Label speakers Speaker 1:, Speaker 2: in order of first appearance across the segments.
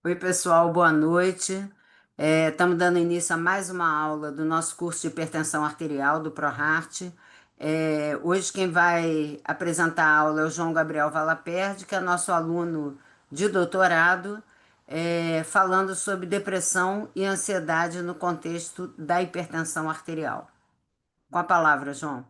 Speaker 1: Oi, pessoal, boa noite. Estamos dando início a mais uma aula do nosso curso de hipertensão arterial do ProHeart. Hoje quem vai apresentar a aula é o João Gabriel Valaperde, que é nosso aluno de doutorado, falando sobre depressão e ansiedade no contexto da hipertensão arterial. Com a palavra, João.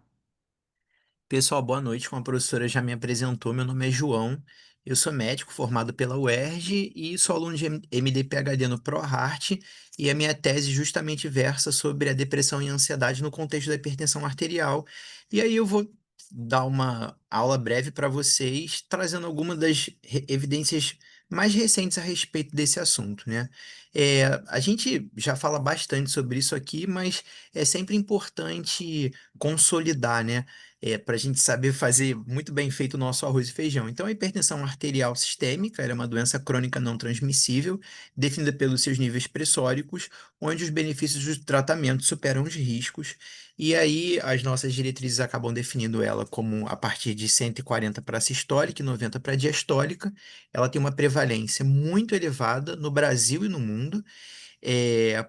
Speaker 2: Pessoal, boa noite. Como a professora já me apresentou, meu nome é João. Eu sou médico formado pela UERJ e sou aluno de MD-PhD no ProHeart, e a minha tese justamente versa sobre a depressão e a ansiedade no contexto da hipertensão arterial. E aí eu vou dar uma aula breve para vocês, trazendo algumas das evidências mais recentes a respeito desse assunto, né? A gente já fala bastante sobre isso aqui, mas é sempre importante consolidar, né? Para a gente saber fazer muito bem feito o nosso arroz e feijão. Então, a hipertensão arterial sistêmica ela é uma doença crônica não transmissível, definida pelos seus níveis pressóricos, onde os benefícios do tratamento superam os riscos. E aí, as nossas diretrizes acabam definindo ela como a partir de 140 para sistólica e 90 para diastólica. Ela tem uma prevalência muito elevada no Brasil e no mundo,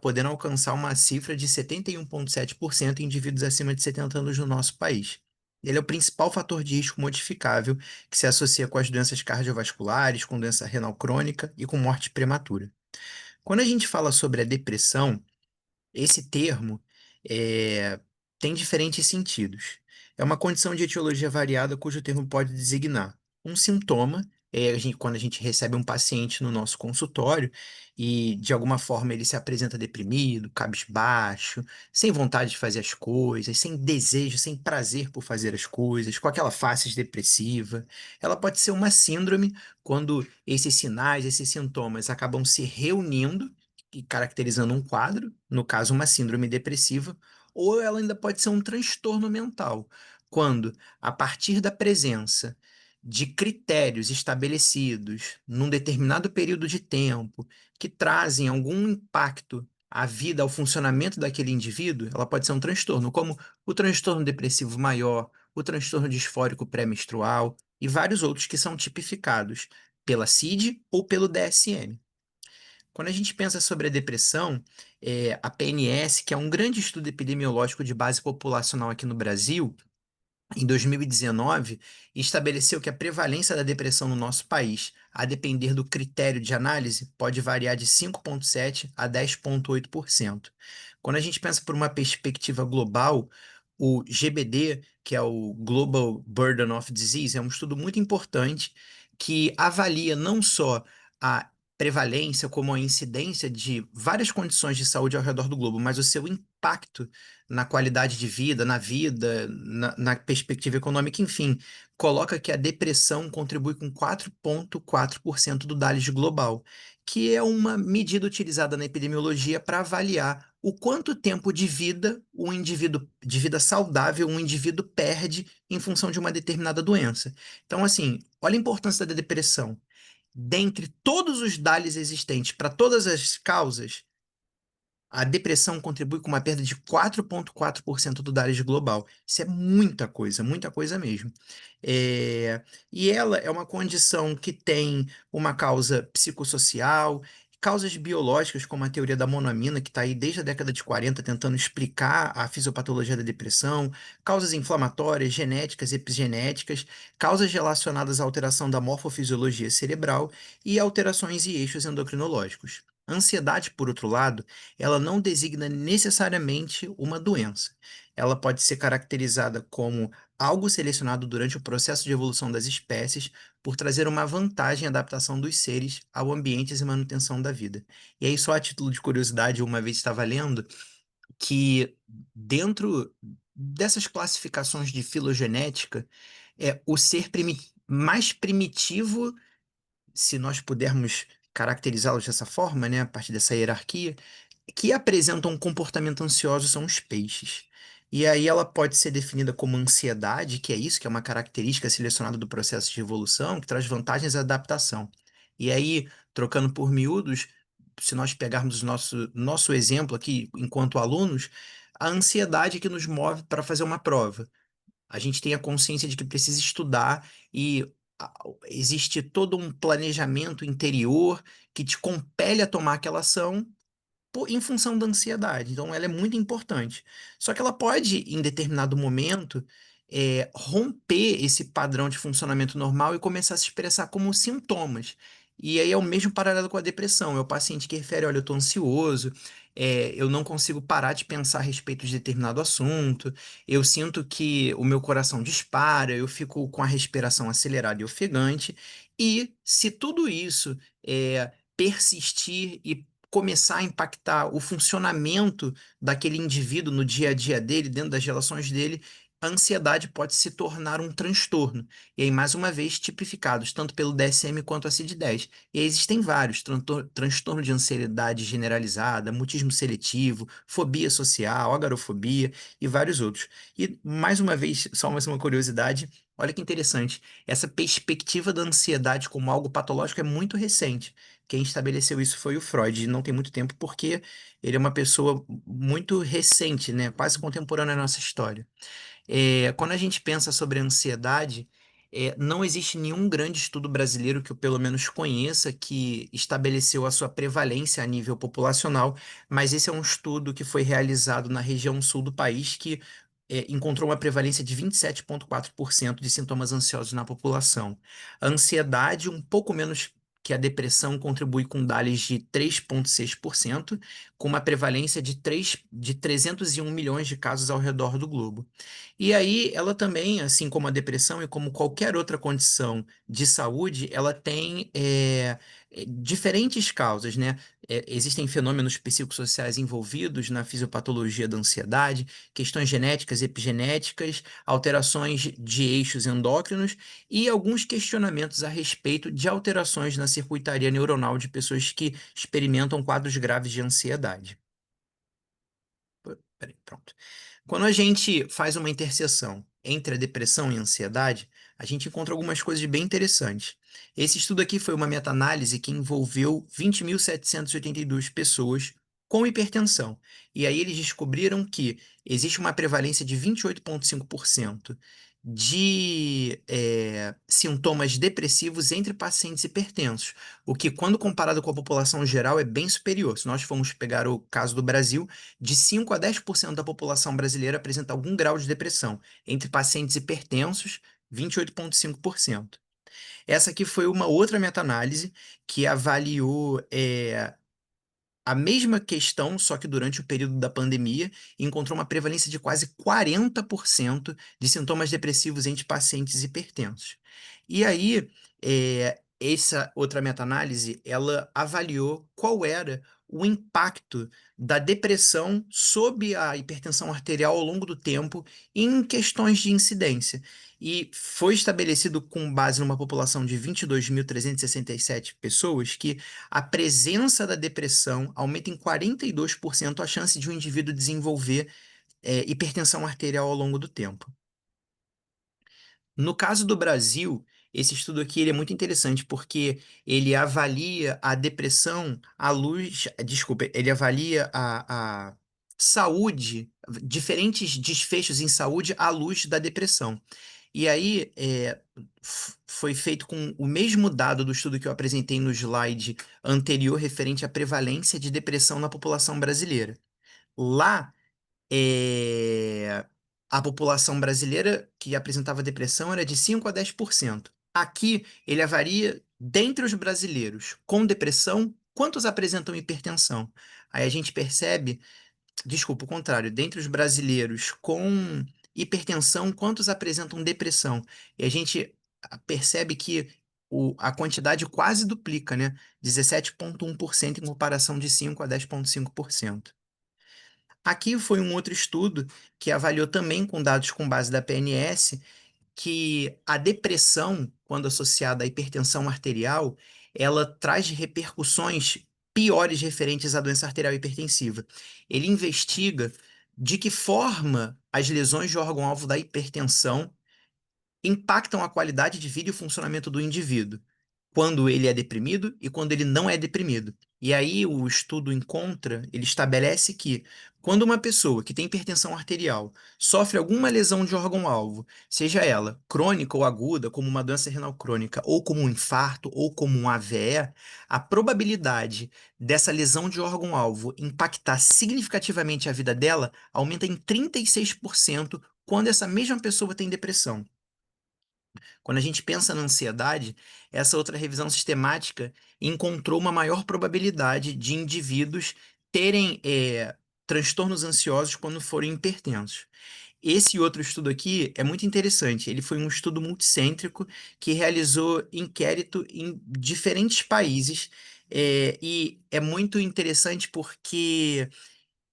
Speaker 2: podendo alcançar uma cifra de 71,7% em indivíduos acima de 70 anos no nosso país. Ele é o principal fator de risco modificável que se associa com as doenças cardiovasculares, com doença renal crônica e com morte prematura. Quando a gente fala sobre a depressão, esse termo é, tem diferentes sentidos. É uma condição de etiologia variada cujo termo pode designar um sintoma, quando a gente recebe um paciente no nosso consultório e de alguma forma ele se apresenta deprimido, cabisbaixo, sem vontade de fazer as coisas, sem desejo, sem prazer por fazer as coisas, com aquela face depressiva. Ela pode ser uma síndrome quando esses sinais, esses sintomas acabam se reunindo e caracterizando um quadro, no caso, uma síndrome depressiva, ou ela ainda pode ser um transtorno mental, quando, a partir da presença de critérios estabelecidos num determinado período de tempo que trazem algum impacto à vida, ao funcionamento daquele indivíduo, ela pode ser um transtorno, como o transtorno depressivo maior, o transtorno disfórico pré-menstrual e vários outros que são tipificados pela CID ou pelo DSM. Quando a gente pensa sobre a depressão, a PNS, que é um grande estudo epidemiológico de base populacional aqui no Brasil, em 2019, estabeleceu que a prevalência da depressão no nosso país, a depender do critério de análise, pode variar de 5,7% a 10,8%. Quando a gente pensa por uma perspectiva global, o GBD, que é o Global Burden of Disease, é um estudo muito importante que avalia não só a prevalência, como a incidência de várias condições de saúde ao redor do globo, mas o seu impacto na qualidade de vida, na perspectiva econômica, enfim, coloca que a depressão contribui com 4,4% do DALY global, que é uma medida utilizada na epidemiologia para avaliar o quanto tempo de vida um indivíduo, de vida saudável, um indivíduo perde em função de uma determinada doença. Então, assim, olha a importância da depressão. Dentre todos os DALYs existentes para todas as causas, a depressão contribui com uma perda de 4,4% do DARES global. Isso é muita coisa mesmo. É, E ela é uma condição que tem uma causa psicossocial, causas biológicas, como a teoria da monoamina, que está aí desde a década de 40 tentando explicar a fisiopatologia da depressão, causas inflamatórias, genéticas, epigenéticas, causas relacionadas à alteração da morfofisiologia cerebral e alterações e eixos endocrinológicos. A ansiedade, por outro lado, ela não designa necessariamente uma doença. Ela pode ser caracterizada como algo selecionado durante o processo de evolução das espécies por trazer uma vantagem em adaptação dos seres ao ambiente e manutenção da vida. E aí, só a título de curiosidade, uma vez estava lendo que dentro dessas classificações de filogenética, o ser mais primitivo, se nós pudermos caracterizá-los dessa forma, né, a partir dessa hierarquia, que apresentam um comportamento ansioso são os peixes. E aí ela pode ser definida como ansiedade, que é isso, que é uma característica selecionada do processo de evolução, que traz vantagens à adaptação. E aí, trocando por miúdos, se nós pegarmos o nosso exemplo aqui, enquanto alunos, a ansiedade que nos move para fazer uma prova. A gente tem a consciência de que precisa estudar e existe todo um planejamento interior que te compele a tomar aquela ação em função da ansiedade. Então, ela é muito importante. Só que ela pode, em determinado momento, romper esse padrão de funcionamento normal e começar a se expressar como sintomas. E aí é o mesmo paralelo com a depressão. É o paciente que refere: olha, eu estou ansioso, eu não consigo parar de pensar a respeito de determinado assunto, eu sinto que o meu coração dispara, eu fico com a respiração acelerada e ofegante. E se tudo isso persistir e começar a impactar o funcionamento daquele indivíduo no dia a dia dele, dentro das relações dele, a ansiedade pode se tornar um transtorno. E aí, mais uma vez, tipificados tanto pelo DSM quanto a CID-10. E aí existem vários: transtorno de ansiedade generalizada, mutismo seletivo, fobia social, agorafobia e vários outros. E, mais uma vez, só mais uma curiosidade, olha que interessante, essa perspectiva da ansiedade como algo patológico é muito recente. Quem estabeleceu isso foi o Freud, e não tem muito tempo, porque ele é uma pessoa muito recente, né? Quase contemporânea à nossa história. Quando a gente pensa sobre ansiedade, não existe nenhum grande estudo brasileiro que eu pelo menos conheça que estabeleceu a sua prevalência a nível populacional, mas esse é um estudo que foi realizado na região sul do país que encontrou uma prevalência de 27,4% de sintomas ansiosos na população. A ansiedade, um pouco menos que a depressão, contribui com DALYs de 3,6%, com uma prevalência de 301 milhões de casos ao redor do globo. E aí, ela também, assim como a depressão e como qualquer outra condição de saúde, ela tem diferentes causas, né? Existem fenômenos psicossociais envolvidos na fisiopatologia da ansiedade, questões genéticas, epigenéticas, alterações de eixos endócrinos e alguns questionamentos a respeito de alterações na circuitaria neuronal de pessoas que experimentam quadros graves de ansiedade. Peraí, pronto. Quando a gente faz uma interseção entre a depressão e a ansiedade, a gente encontra algumas coisas bem interessantes. Esse estudo aqui foi uma meta-análise que envolveu 20.782 pessoas com hipertensão. E aí eles descobriram que existe uma prevalência de 28,5% de sintomas depressivos entre pacientes hipertensos, o que, quando comparado com a população geral, é bem superior. Se nós formos pegar o caso do Brasil, de 5 a 10% da população brasileira apresenta algum grau de depressão. Entre pacientes hipertensos, 28,5%. Essa aqui foi uma outra meta-análise que avaliou a mesma questão, só que durante o período da pandemia, e encontrou uma prevalência de quase 40% de sintomas depressivos entre pacientes hipertensos. E aí, essa outra meta-análise, ela avaliou qual era o impacto da depressão sob a hipertensão arterial ao longo do tempo em questões de incidência. E foi estabelecido, com base numa população de 22.367 pessoas, que a presença da depressão aumenta em 42% a chance de um indivíduo desenvolver hipertensão arterial ao longo do tempo. No caso do Brasil, esse estudo aqui ele é muito interessante porque ele avalia a depressão à luz, desculpa, ele avalia a saúde, diferentes desfechos em saúde à luz da depressão. E aí, foi feito com o mesmo dado do estudo que eu apresentei no slide anterior, referente à prevalência de depressão na população brasileira. Lá, é, a população brasileira que apresentava depressão era de 5 a 10%. Aqui, ele avaria, dentre os brasileiros com depressão, quantos apresentam hipertensão. Aí a gente percebe, desculpa, o contrário, dentre os brasileiros com hipertensão, quantos apresentam depressão? E a gente percebe que a quantidade quase duplica, né? 17,1% em comparação de 5 a 10,5%. Aqui foi um outro estudo que avaliou também com dados com base da PNS que a depressão, quando associada à hipertensão arterial, ela traz repercussões piores referentes à doença arterial hipertensiva. Ele investiga de que forma as lesões de órgão-alvo da hipertensão impactam a qualidade de vida e o funcionamento do indivíduo, quando ele é deprimido e quando ele não é deprimido. E aí o estudo encontra, ele estabelece que quando uma pessoa que tem hipertensão arterial sofre alguma lesão de órgão-alvo, seja ela crônica ou aguda, como uma doença renal crônica, ou como um infarto, ou como um AVE, a probabilidade dessa lesão de órgão-alvo impactar significativamente a vida dela aumenta em 36% quando essa mesma pessoa tem depressão. Quando a gente pensa na ansiedade, essa outra revisão sistemática encontrou uma maior probabilidade de indivíduos terem transtornos ansiosos quando forem hipertensos. Esse outro estudo aqui é muito interessante. Ele foi um estudo multicêntrico que realizou inquérito em diferentes países, e é muito interessante porque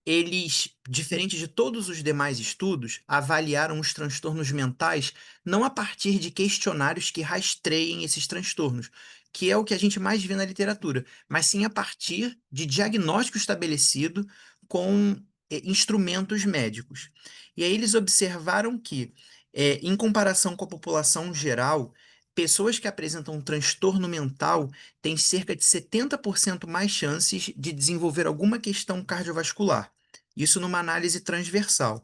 Speaker 2: eles, diferente de todos os demais estudos, avaliaram os transtornos mentais não a partir de questionários que rastreiem esses transtornos, que é o que a gente mais vê na literatura, mas sim a partir de diagnóstico estabelecido com instrumentos médicos. E aí eles observaram que, em comparação com a população geral, pessoas que apresentam um transtorno mental têm cerca de 70% mais chances de desenvolver alguma questão cardiovascular. Isso numa análise transversal.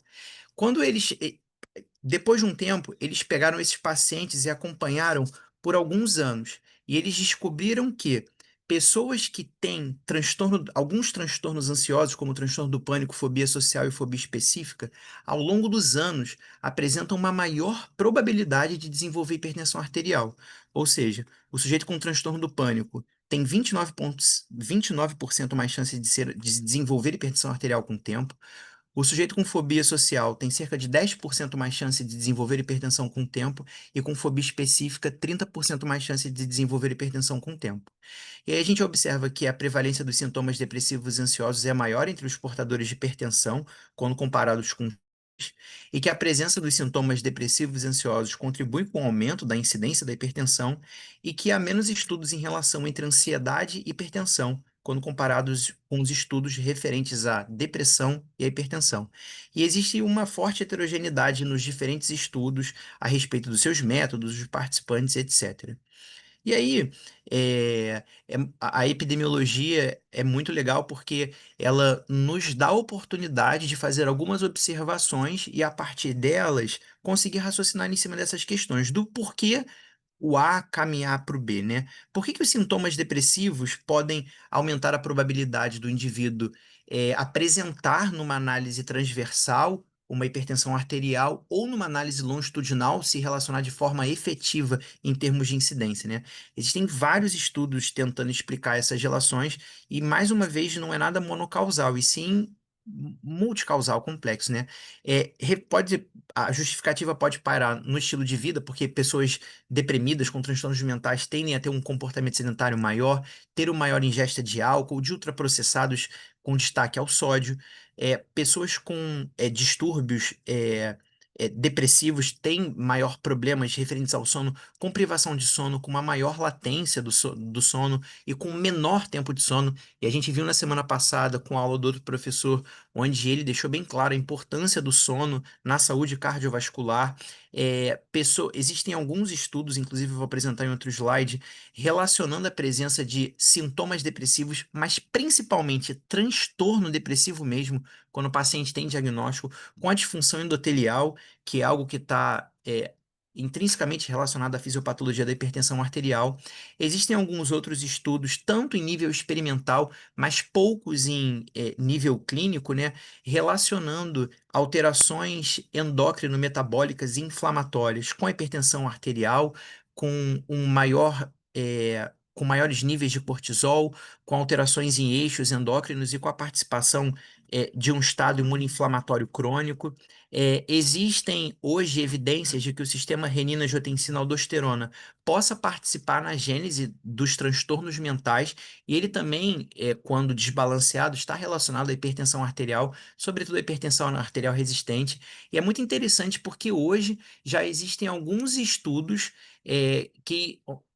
Speaker 2: Quando eles, depois de um tempo, eles pegaram esses pacientes e acompanharam por alguns anos. E eles descobriram que pessoas que têm alguns transtornos ansiosos, como o transtorno do pânico, fobia social e fobia específica, ao longo dos anos apresentam uma maior probabilidade de desenvolver hipertensão arterial. Ou seja, o sujeito com transtorno do pânico tem 29% mais chance de desenvolver hipertensão arterial com o tempo. O sujeito com fobia social tem cerca de 10% mais chance de desenvolver hipertensão com o tempo, e com fobia específica, 30% mais chance de desenvolver hipertensão com o tempo. E aí a gente observa que a prevalência dos sintomas depressivos e ansiosos é maior entre os portadores de hipertensão, quando comparados com e que a presença dos sintomas depressivos e ansiosos contribui com o aumento da incidência da hipertensão, e que há menos estudos em relação entre ansiedade e hipertensão, quando comparados com os estudos referentes à depressão e à hipertensão. E existe uma forte heterogeneidade nos diferentes estudos a respeito dos seus métodos, dos participantes, etc. E aí, a epidemiologia é muito legal porque ela nos dá a oportunidade de fazer algumas observações e, a partir delas, conseguir raciocinar em cima dessas questões do porquê o A caminhar para o B, né? Por que que os sintomas depressivos podem aumentar a probabilidade do indivíduo apresentar numa análise transversal uma hipertensão arterial, ou numa análise longitudinal se relacionar de forma efetiva em termos de incidência, né? Existem vários estudos tentando explicar essas relações e, mais uma vez, não é nada monocausal, e sim multicausal complexo, né? A justificativa pode parar no estilo de vida, porque pessoas deprimidas com transtornos mentais tendem a ter um comportamento sedentário maior, ter uma maior ingesta de álcool, de ultraprocessados com destaque ao sódio. Pessoas com distúrbios depressivos têm maior problemas referentes ao sono, com privação de sono, com uma maior latência do sono e com menor tempo de sono. E a gente viu na semana passada, com a aula do outro professor, onde ele deixou bem claro a importância do sono na saúde cardiovascular. Existem alguns estudos, inclusive eu vou apresentar em outro slide, relacionando a presença de sintomas depressivos, mas principalmente transtorno depressivo mesmo, quando o paciente tem diagnóstico, com a disfunção endotelial, que é algo que está intrinsecamente relacionado à fisiopatologia da hipertensão arterial. Existem alguns outros estudos, tanto em nível experimental, mas poucos em nível clínico, né, relacionando alterações endócrino-metabólicas e inflamatórias com a hipertensão arterial, com com maiores níveis de cortisol, com alterações em eixos endócrinos e com a participação de um estado imunoinflamatório crônico. Existem hoje evidências de que o sistema renina-angiotensina-aldosterona possa participar na gênese dos transtornos mentais, e ele também, quando desbalanceado, está relacionado à hipertensão arterial, sobretudo a hipertensão arterial resistente. E é muito interessante porque hoje já existem alguns estudos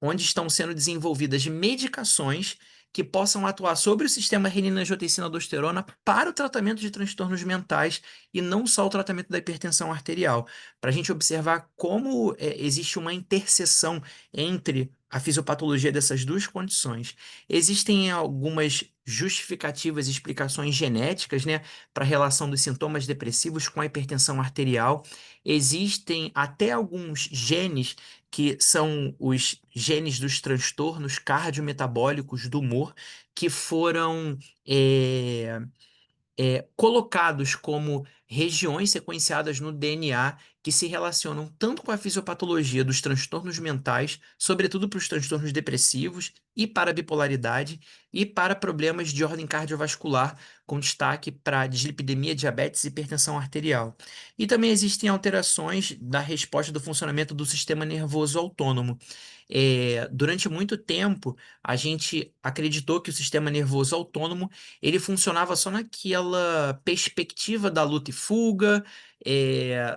Speaker 2: onde estão sendo desenvolvidas medicações que possam atuar sobre o sistema renina-angiotensina-aldosterona para o tratamento de transtornos mentais, e não só o tratamento da hipertensão arterial, para a gente observar como existe uma interseção entre a fisiopatologia dessas duas condições. Existem algumas justificativas e explicações genéticas, né, para a relação dos sintomas depressivos com a hipertensão arterial. Existem até alguns genes que são os genes dos transtornos cardiometabólicos do humor que foram eh, colocados como regiões sequenciadas no DNA que se relacionam tanto com a fisiopatologia dos transtornos mentais, sobretudo para os transtornos depressivos e para a bipolaridade, e para problemas de ordem cardiovascular, com destaque para dislipidemia, diabetes e hipertensão arterial. E também existem alterações da resposta do funcionamento do sistema nervoso autônomo. Durante muito tempo, a gente acreditou que o sistema nervoso autônomo ele funcionava só naquela perspectiva da luta e fuga,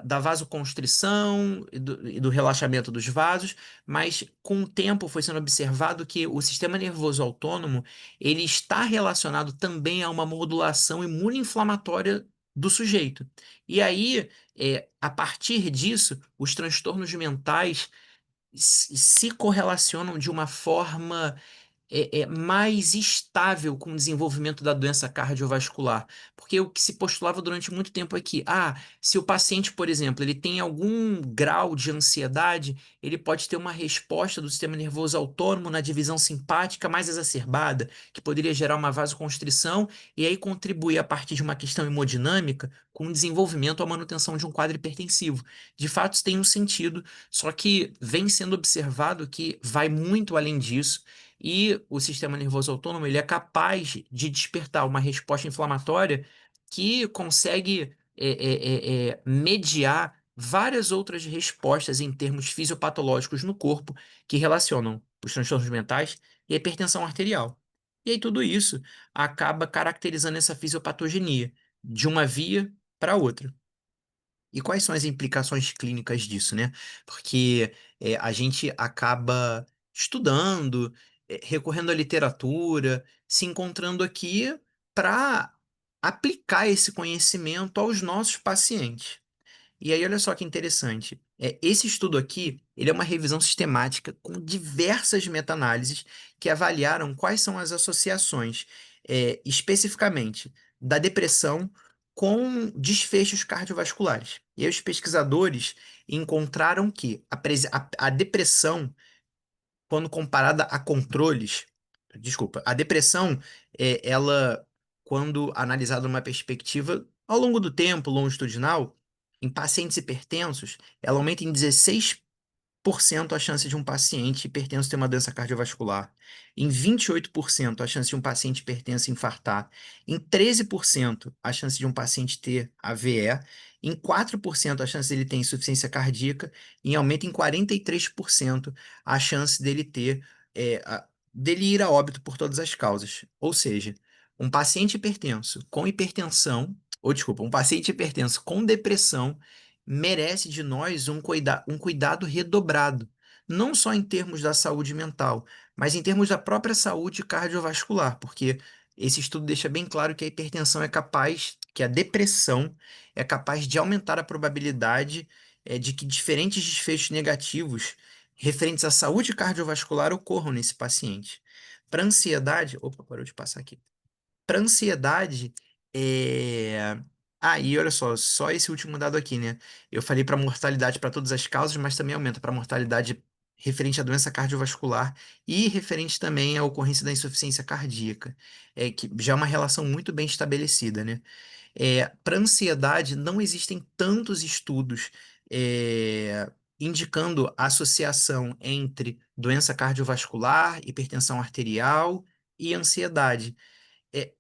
Speaker 2: da vasoconstrição e do relaxamento dos vasos, mas com o tempo foi sendo observado que o sistema nervoso autônomo ele está relacionado também a uma modulação imunoinflamatória do sujeito. E aí, a partir disso, os transtornos mentais se correlacionam de uma forma mais estável com o desenvolvimento da doença cardiovascular. Porque o que se postulava durante muito tempo é que, se o paciente, por exemplo, ele tem algum grau de ansiedade, ele pode ter uma resposta do sistema nervoso autônomo na divisão simpática mais exacerbada, que poderia gerar uma vasoconstrição e aí contribuir a partir de uma questão hemodinâmica com o desenvolvimento ou a manutenção de um quadro hipertensivo. De fato, isso tem um sentido, só que vem sendo observado que vai muito além disso e o sistema nervoso autônomo ele é capaz de despertar uma resposta inflamatória que consegue mediar várias outras respostas em termos fisiopatológicos no corpo que relacionam os transtornos mentais e a hipertensão arterial. E aí tudo isso acaba caracterizando essa fisiopatogenia de uma via para outra. E quais são as implicações clínicas disso, né? Porque a gente acaba estudando, recorrendo à literatura, se encontrando aqui para aplicar esse conhecimento aos nossos pacientes. E aí, olha só que interessante. Esse estudo aqui, ele é uma revisão sistemática com diversas meta-análises que avaliaram quais são as associações, especificamente da depressão com desfechos cardiovasculares. E aí, os pesquisadores encontraram que a depressão quando comparada a controles, desculpa, a depressão, ela, quando analisada numa perspectiva ao longo do tempo, longitudinal, em pacientes hipertensos, ela aumenta em 16% a chance de um paciente hipertenso ter uma doença cardiovascular, em 28% a chance de um paciente hipertenso infartar, em 13% a chance de um paciente ter AVE, em 4% a chance dele ter insuficiência cardíaca, e aumenta em 43% a chance dele ter dele ir a óbito por todas as causas. Ou seja, um paciente hipertenso com hipertensão, ou desculpa, um paciente hipertenso com depressão merece de nós um cuidado redobrado, não só em termos da saúde mental, mas em termos da própria saúde cardiovascular, porque esse estudo deixa bem claro que a hipertensão é capaz, que a depressão é capaz de aumentar a probabilidade de que diferentes desfechos negativos referentes à saúde cardiovascular ocorram nesse paciente. Para ansiedade, opa, parou de passar aqui. Para ansiedade, é... e olha só esse último dado aqui, né? Eu falei para mortalidade para todas as causas, mas também aumenta para mortalidade referente à doença cardiovascular e referente também à ocorrência da insuficiência cardíaca, que já é uma relação muito bem estabelecida, né? Para ansiedade, não existem tantos estudos indicando a associação entre doença cardiovascular, hipertensão arterial e ansiedade. É,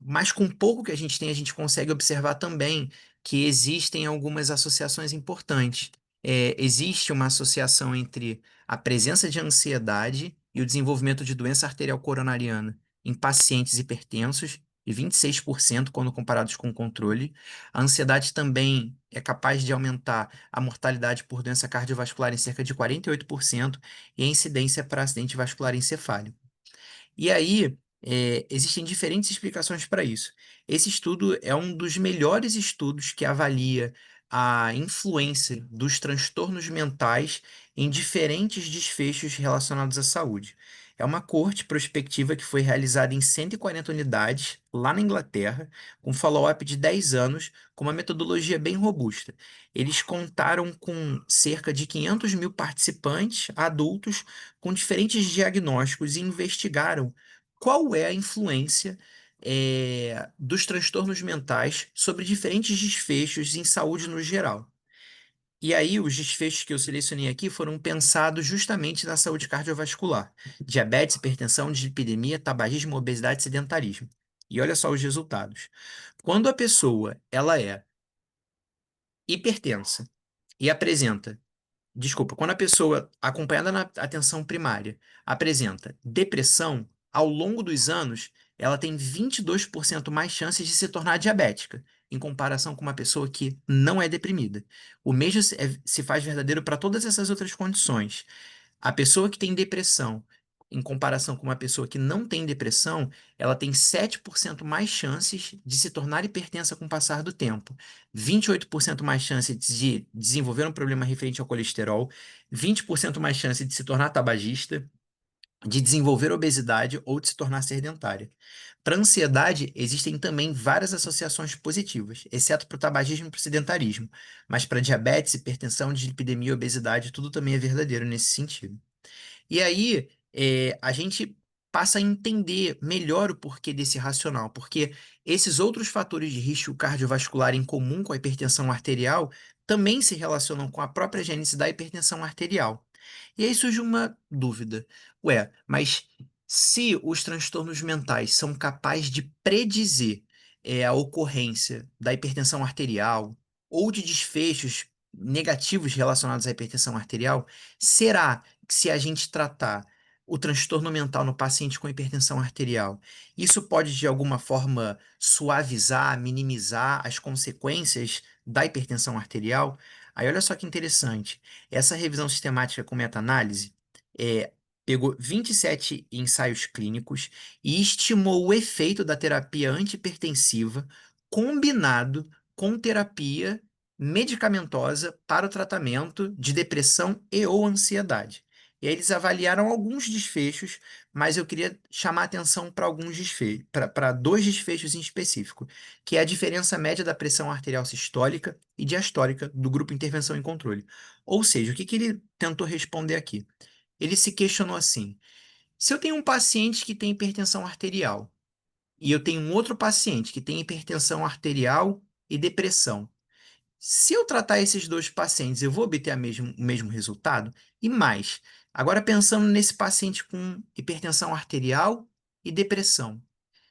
Speaker 2: mas com pouco que a gente tem, a gente consegue observar também que existem algumas associações importantes. Existe uma associação entre a presença de ansiedade e o desenvolvimento de doença arterial coronariana em pacientes hipertensos, de 26% quando comparados com o controle. A ansiedade também é capaz de aumentar a mortalidade por doença cardiovascular em cerca de 48% e a incidência para acidente vascular encefálico. E aí, existem diferentes explicações para isso. Esse estudo é um dos melhores estudos que avalia a influência dos transtornos mentais em diferentes desfechos relacionados à saúde. É uma corte prospectiva que foi realizada em 140 unidades, lá na Inglaterra, com follow-up de 10 anos, com uma metodologia bem robusta. Eles contaram com cerca de 500 mil participantes adultos com diferentes diagnósticos e investigaram qual é a influência dos transtornos mentais sobre diferentes desfechos em saúde no geral. E aí, os desfechos que eu selecionei aqui foram pensados justamente na saúde cardiovascular: diabetes, hipertensão, dislipidemia, tabagismo, obesidade e sedentarismo. E olha só os resultados. Quando a pessoa ela é hipertensa e apresenta Desculpa, quando a pessoa, acompanhada na atenção primária, apresenta depressão, ao longo dos anos, ela tem 22% mais chances de se tornar diabética, em comparação com uma pessoa que não é deprimida. O mesmo se faz verdadeiro para todas essas outras condições. A pessoa que tem depressão, em comparação com uma pessoa que não tem depressão, ela tem 7% mais chances de se tornar hipertensa com o passar do tempo, 28% mais chance de desenvolver um problema referente ao colesterol, 20% mais chance de se tornar tabagista, de desenvolver obesidade ou de se tornar sedentária. Para ansiedade, existem também várias associações positivas, exceto para o tabagismo e para o sedentarismo. Mas para diabetes, hipertensão, dislipidemia e obesidade, tudo também é verdadeiro nesse sentido. E aí, a gente passa a entender melhor o porquê desse racional, porque esses outros fatores de risco cardiovascular em comum com a hipertensão arterial também se relacionam com a própria gênese da hipertensão arterial. E aí surge uma dúvida. Ué, mas se os transtornos mentais são capazes de predizer a ocorrência da hipertensão arterial ou de desfechos negativos relacionados à hipertensão arterial, será que se a gente tratar o transtorno mental no paciente com hipertensão arterial, isso pode de alguma forma suavizar, minimizar as consequências da hipertensão arterial? Aí olha só que interessante. Essa revisão sistemática com meta-análise é, pegou 27 ensaios clínicos e estimou o efeito da terapia antihipertensiva combinado com terapia medicamentosa para o tratamento de depressão e ou ansiedade. E aí eles avaliaram alguns desfechos, mas eu queria chamar a atenção para alguns desfechos, para dois desfechos em específico, que é a diferença média da pressão arterial sistólica e diastólica do grupo intervenção e controle. Ou seja, o que que ele tentou responder aqui? Ele se questionou assim: se eu tenho um paciente que tem hipertensão arterial e eu tenho um outro paciente que tem hipertensão arterial e depressão, se eu tratar esses dois pacientes, eu vou obter o mesmo resultado? E mais, agora pensando nesse paciente com hipertensão arterial e depressão,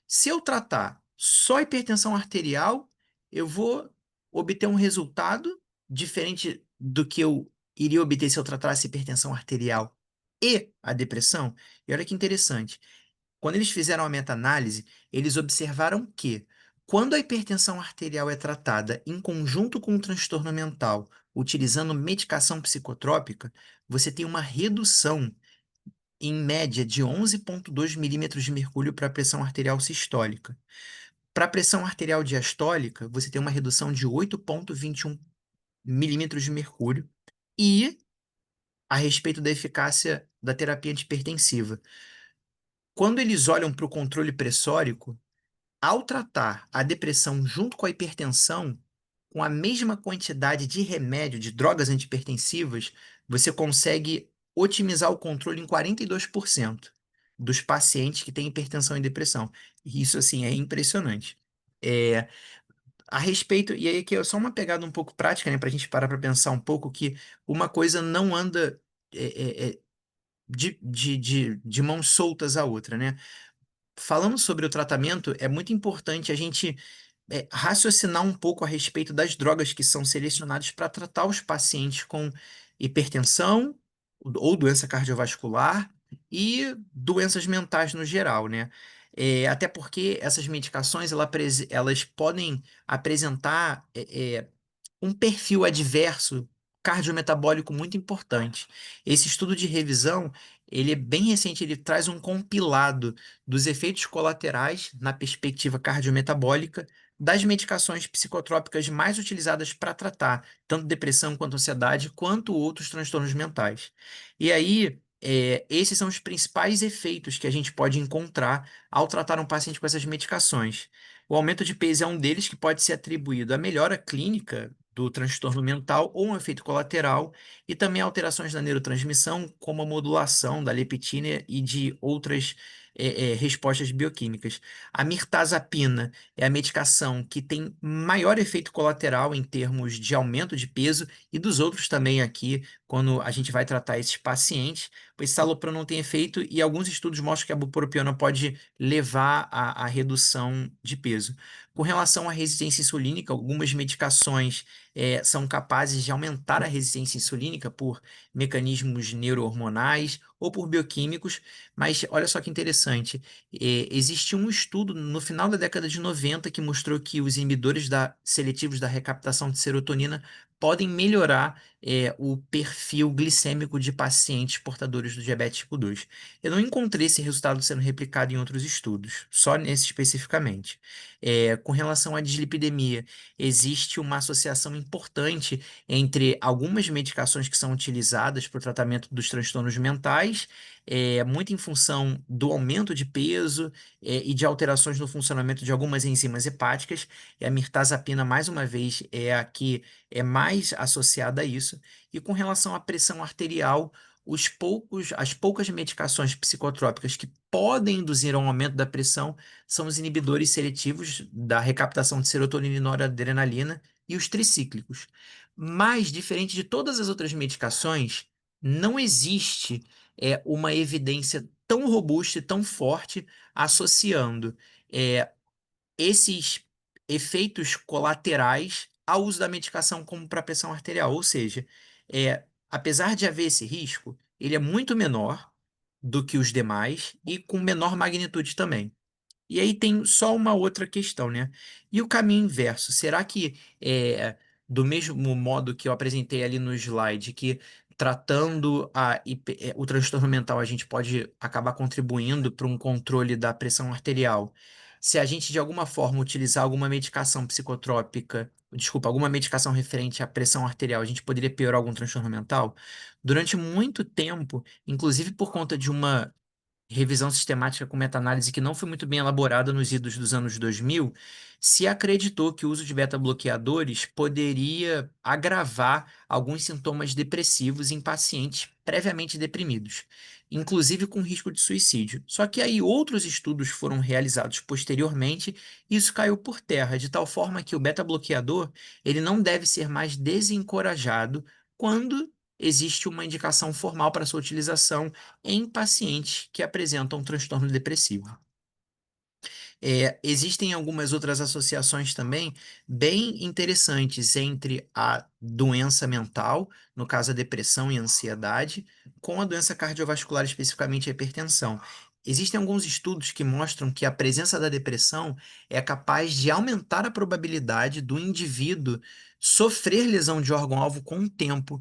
Speaker 2: se eu tratar só hipertensão arterial, eu vou obter um resultado diferente do que eu iria obter se eu tratasse hipertensão arterial e a depressão? E olha que interessante. Quando eles fizeram a meta-análise, eles observaram que, quando a hipertensão arterial é tratada em conjunto com o transtorno mental, utilizando medicação psicotrópica, você tem uma redução, em média, de 11,2 milímetros de mercúrio para a pressão arterial sistólica. Para a pressão arterial diastólica, você tem uma redução de 8,21 milímetros de mercúrio. E, a respeito da eficácia da terapia antipertensiva, quando eles olham para o controle pressórico, ao tratar a depressão junto com a hipertensão, com a mesma quantidade de remédio, de drogas antipertensivas, você consegue otimizar o controle em 42% dos pacientes que têm hipertensão e depressão. E isso, assim, é impressionante. É, a respeito, e aí aqui é só uma pegada um pouco prática, né, para a gente parar para pensar um pouco que uma coisa não anda de mãos soltas à outra, né? Falando sobre o tratamento, é muito importante a gente raciocinar um pouco a respeito das drogas que são selecionadas para tratar os pacientes com hipertensão ou doença cardiovascular e doenças mentais no geral, né? Até porque essas medicações elas podem apresentar um perfil adverso cardiometabólico muito importante. Esse estudo de revisão, ele é bem recente, ele traz um compilado dos efeitos colaterais na perspectiva cardiometabólica das medicações psicotrópicas mais utilizadas para tratar tanto depressão quanto ansiedade, quanto outros transtornos mentais. E aí, esses são os principais efeitos que a gente pode encontrar ao tratar um paciente com essas medicações. O aumento de peso é um deles que pode ser atribuído à melhora clínica do transtorno mental ou um efeito colateral, e também alterações na neurotransmissão, como a modulação da leptina e de outras respostas bioquímicas. A mirtazapina é a medicação que tem maior efeito colateral em termos de aumento de peso e dos outros também aqui, quando a gente vai tratar esses pacientes, pois citalopram não tem efeito e alguns estudos mostram que a bupropiona pode levar à redução de peso. Com relação à resistência insulínica, algumas medicações são capazes de aumentar a resistência insulínica por mecanismos neurohormonais ou por bioquímicos, mas olha só que interessante. Existe um estudo no final da década de 90 que mostrou que os inibidores seletivos da recaptação de serotonina podem melhorar o perfil glicêmico de pacientes portadores do diabetes tipo 2. Eu não encontrei esse resultado sendo replicado em outros estudos, só nesse especificamente. Com relação à dislipidemia, existe uma associação importante entre algumas medicações que são utilizadas para o tratamento dos transtornos mentais, muito em função do aumento de peso, e de alterações no funcionamento de algumas enzimas hepáticas, e a mirtazapina, mais uma vez, é a que é mais associada a isso. E com relação à pressão arterial, as poucas medicações psicotrópicas que podem induzir um aumento da pressão são os inibidores seletivos da recaptação de serotonina e noradrenalina e os tricíclicos. Mas, diferente de todas as outras medicações, não existe uma evidência tão robusta e tão forte associando é, esses efeitos colaterais ao uso da medicação como para pressão arterial. Ou seja, apesar de haver esse risco, ele é muito menor do que os demais e com menor magnitude também. E aí tem só uma outra questão, né? E o caminho inverso? Será que do mesmo modo que eu apresentei ali no slide, que tratando o transtorno mental a gente pode acabar contribuindo para um controle da pressão arterial? Se a gente de alguma forma utilizar alguma medicação psicotrópica, desculpa, alguma medicação referente à pressão arterial, a gente poderia piorar algum transtorno mental? Durante muito tempo, inclusive por conta de uma revisão sistemática com meta-análise que não foi muito bem elaborada nos idos dos anos 2000, se acreditou que o uso de beta-bloqueadores poderia agravar alguns sintomas depressivos em pacientes previamente deprimidos, inclusive com risco de suicídio. Só que aí outros estudos foram realizados posteriormente e isso caiu por terra, de tal forma que o beta-bloqueador ele não deve ser mais desencorajado quando existe uma indicação formal para sua utilização em pacientes que apresentam transtorno depressivo. Existem algumas outras associações também bem interessantes entre a doença mental, no caso a depressão e a ansiedade, com a doença cardiovascular, especificamente a hipertensão. Existem alguns estudos que mostram que a presença da depressão é capaz de aumentar a probabilidade do indivíduo sofrer lesão de órgão-alvo com o tempo,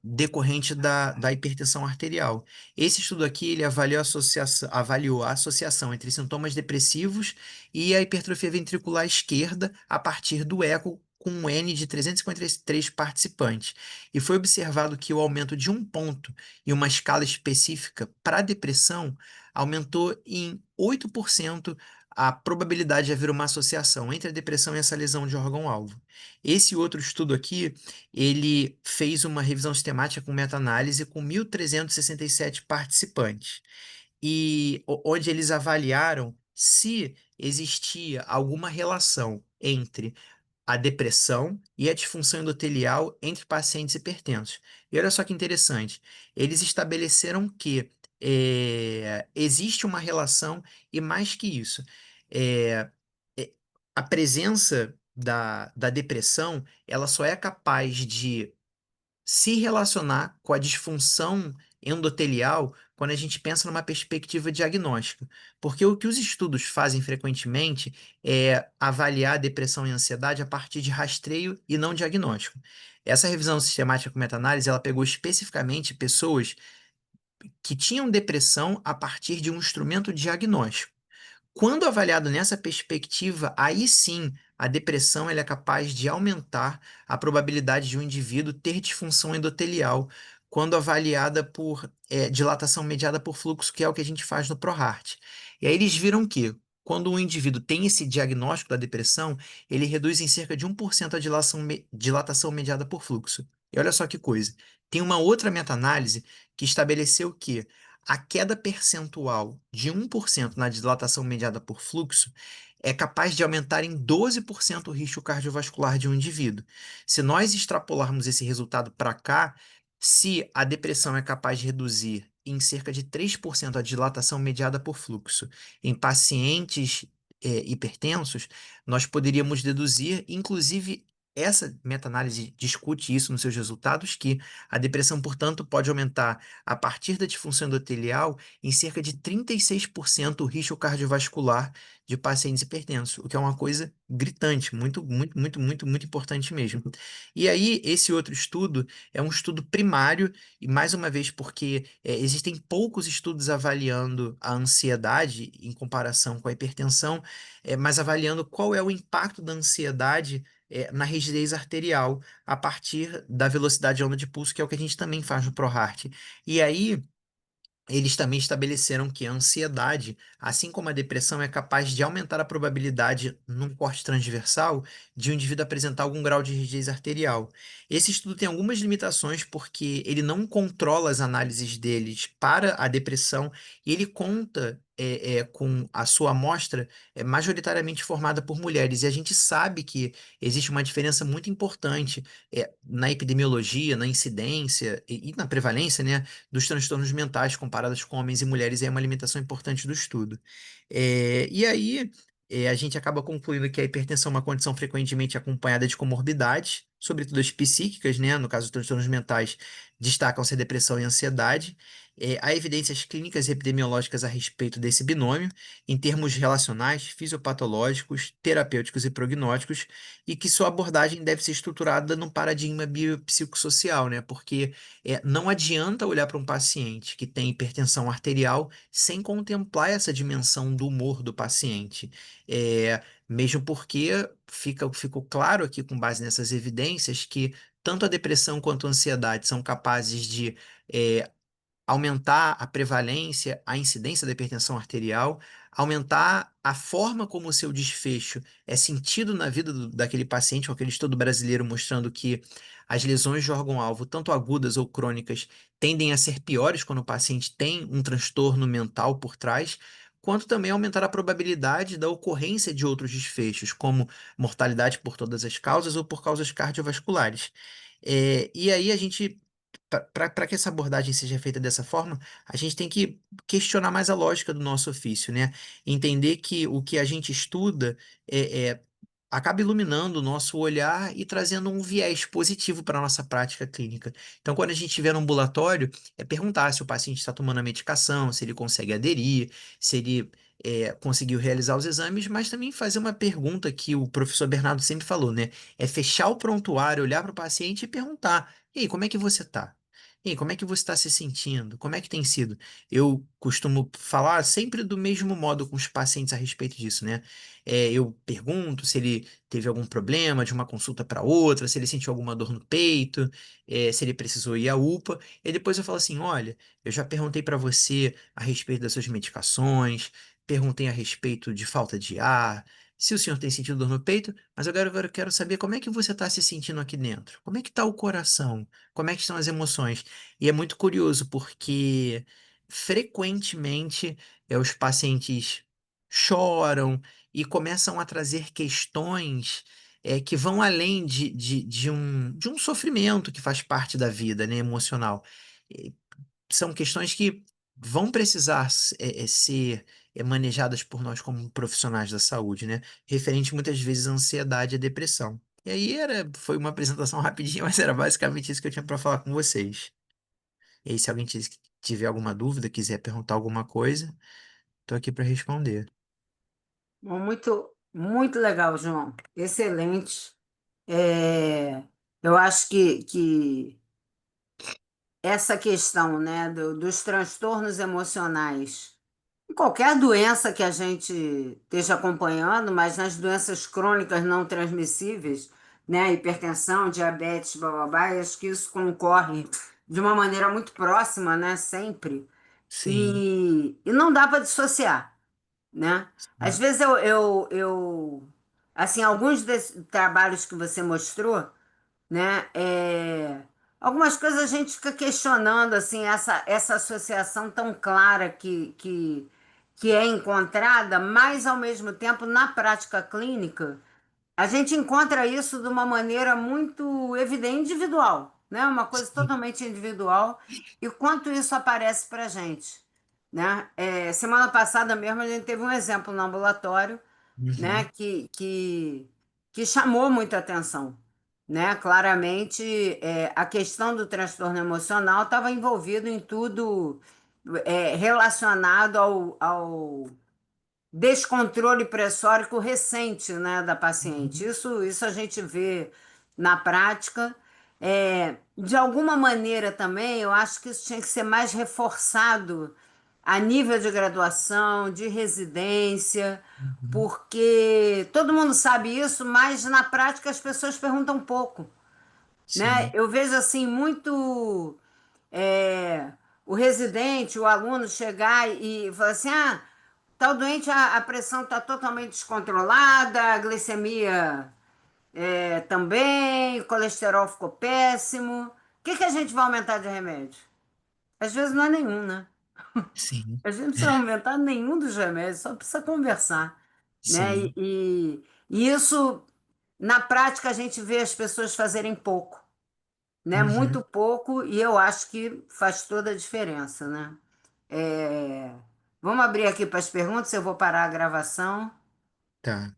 Speaker 2: decorrente da hipertensão arterial. Esse estudo aqui ele avaliou a associação entre sintomas depressivos e a hipertrofia ventricular esquerda a partir do eco com um N de 353 participantes. E foi observado que o aumento de um ponto em uma escala específica para depressão aumentou em 8% a probabilidade de haver uma associação entre a depressão e essa lesão de órgão-alvo. Esse outro estudo aqui ele fez uma revisão sistemática com meta-análise com 1.367 participantes, onde eles avaliaram se existia alguma relação entre a depressão e a disfunção endotelial entre pacientes hipertensos. E olha só que interessante, eles estabeleceram que existe uma relação e mais que isso, é, é, a presença da depressão ela só é capaz de se relacionar com a disfunção endotelial quando a gente pensa numa perspectiva diagnóstica. Porque o que os estudos fazem frequentemente é avaliar a depressão e a ansiedade a partir de rastreio e não diagnóstico. Essa revisão sistemática com meta-análise, ela pegou especificamente pessoas que tinham depressão a partir de um instrumento diagnóstico. Quando avaliado nessa perspectiva, aí sim a depressão ela é capaz de aumentar a probabilidade de um indivíduo ter disfunção endotelial, quando avaliada por dilatação mediada por fluxo, que é o que a gente faz no ProHeart. E aí eles viram que, quando um indivíduo tem esse diagnóstico da depressão, ele reduz em cerca de 1% a dilatação mediada por fluxo. E olha só que coisa. Tem uma outra meta-análise que estabeleceu que a queda percentual de 1% na dilatação mediada por fluxo é capaz de aumentar em 12% o risco cardiovascular de um indivíduo. Se nós extrapolarmos esse resultado para cá, se a depressão é capaz de reduzir em cerca de 3% a dilatação mediada por fluxo em pacientes hipertensos, nós poderíamos deduzir, inclusive, essa meta-análise discute isso nos seus resultados, que a depressão, portanto, pode aumentar a partir da disfunção endotelial em cerca de 36% o risco cardiovascular de pacientes hipertensos, o que é uma coisa gritante, muito, muito, muito, muito, muito importante mesmo. E aí, esse outro estudo é um estudo primário, e mais uma vez, porque existem poucos estudos avaliando a ansiedade em comparação com a hipertensão, mas avaliando qual é o impacto da ansiedade na rigidez arterial a partir da velocidade de onda de pulso, que é o que a gente também faz no ProHeart. E aí, eles também estabeleceram que a ansiedade, assim como a depressão, é capaz de aumentar a probabilidade, num corte transversal, de um indivíduo apresentar algum grau de rigidez arterial. Esse estudo tem algumas limitações porque ele não controla as análises deles para a depressão e ele conta com a sua amostra majoritariamente formada por mulheres. E a gente sabe que existe uma diferença muito importante na epidemiologia, na incidência e na prevalência, né, dos transtornos mentais comparadas com homens e mulheres é uma limitação importante do estudo. E aí, a gente acaba concluindo que a hipertensão é uma condição frequentemente acompanhada de comorbidades, sobretudo as psíquicas, né? No caso dos transtornos mentais, destacam-se a depressão e a ansiedade. Há evidências clínicas e epidemiológicas a respeito desse binômio, em termos relacionais, fisiopatológicos, terapêuticos e prognósticos, e que sua abordagem deve ser estruturada num paradigma biopsicossocial, né? Porque não adianta olhar para um paciente que tem hipertensão arterial sem contemplar essa dimensão do humor do paciente. Mesmo porque ficou claro aqui, com base nessas evidências, que tanto a depressão quanto a ansiedade são capazes de é, aumentar a prevalência, a incidência da hipertensão arterial, aumentar a forma como o seu desfecho é sentido na vida daquele paciente, com aquele estudo brasileiro mostrando que as lesões de órgão-alvo, tanto agudas ou crônicas, tendem a ser piores quando o paciente tem um transtorno mental por trás, quanto também aumentar a probabilidade da ocorrência de outros desfechos, como mortalidade por todas as causas ou por causas cardiovasculares. E aí a gente para que essa abordagem seja feita dessa forma, a gente tem que questionar mais a lógica do nosso ofício, né? Entender que o que a gente estuda acaba iluminando o nosso olhar e trazendo um viés positivo para a nossa prática clínica. Então, quando a gente estiver no ambulatório, é perguntar se o paciente está tomando a medicação, se ele consegue aderir, se ele conseguiu realizar os exames, mas também fazer uma pergunta que o professor Bernardo sempre falou, né? É fechar o prontuário, olhar para o paciente e perguntar: e aí, como é que você está? E aí, como é que você está se sentindo? Como é que tem sido? Eu costumo falar sempre do mesmo modo com os pacientes a respeito disso, né? Eu pergunto se ele teve algum problema de uma consulta para outra, se ele sentiu alguma dor no peito, se ele precisou ir à UPA. E depois eu falo assim: olha, eu já perguntei para você a respeito das suas medicações, perguntei a respeito de falta de ar, se o senhor tem sentido dor no peito, mas agora eu quero saber como é que você está se sentindo aqui dentro. Como é que está o coração? Como é que estão as emoções? E é muito curioso porque frequentemente os pacientes choram e começam a trazer questões que vão além de um sofrimento que faz parte da vida, né, emocional. E são questões que vão precisar ser manejadas por nós como profissionais da saúde, né? Referente muitas vezes à ansiedade e à depressão. E aí foi uma apresentação rapidinha, mas era basicamente isso que eu tinha para falar com vocês. E aí, se alguém tiver alguma dúvida, quiser perguntar alguma coisa, estou aqui para responder.
Speaker 1: Bom, muito, muito legal, João. Excelente. É, eu acho que essa questão, né, dos transtornos emocionais Qualquer doença que a gente esteja acompanhando, mas nas doenças crônicas não transmissíveis, né, hipertensão, diabetes, blá, blá, blá, eu acho que isso concorre de uma maneira muito próxima, né, sempre.
Speaker 2: Sim.
Speaker 1: E não dá para dissociar, né? Às vezes assim, alguns desses trabalhos que você mostrou, né? Algumas coisas a gente fica questionando assim essa associação tão clara que é encontrada, mas ao mesmo tempo na prática clínica a gente encontra isso de uma maneira muito evidente, individual, né? Uma coisa
Speaker 2: Sim.
Speaker 1: totalmente individual e quanto isso aparece para a gente, né? Semana passada mesmo a gente teve um exemplo no ambulatório, né?
Speaker 2: Uhum.
Speaker 1: Que chamou muita atenção, né? Claramente, a questão do transtorno emocional estava envolvido em tudo, relacionado ao descontrole pressórico recente, né, da paciente.
Speaker 2: Uhum.
Speaker 1: Isso a gente vê na prática. De alguma maneira também, eu acho que isso tinha que ser mais reforçado a nível de graduação, de residência,
Speaker 2: Uhum.
Speaker 1: porque todo mundo sabe isso, mas na prática as pessoas perguntam pouco, né?
Speaker 2: Sim.
Speaker 1: Eu vejo assim muito é, o residente, o aluno chegar e falar assim: ah, tal doente, a pressão está totalmente descontrolada, a glicemia também, o colesterol ficou péssimo. O que que a gente vai aumentar de remédio? Às vezes não é nenhum, né?
Speaker 2: Sim.
Speaker 1: A gente não precisa aumentar nenhum dos remédios, só precisa conversar, né?
Speaker 2: Sim.
Speaker 1: E isso, na prática, a gente vê as pessoas fazerem pouco, né? Muito
Speaker 2: Uhum.
Speaker 1: pouco, e eu acho que faz toda a diferença, né? É, Vamos abrir aqui para as perguntas, eu vou parar a gravação.
Speaker 2: Tá.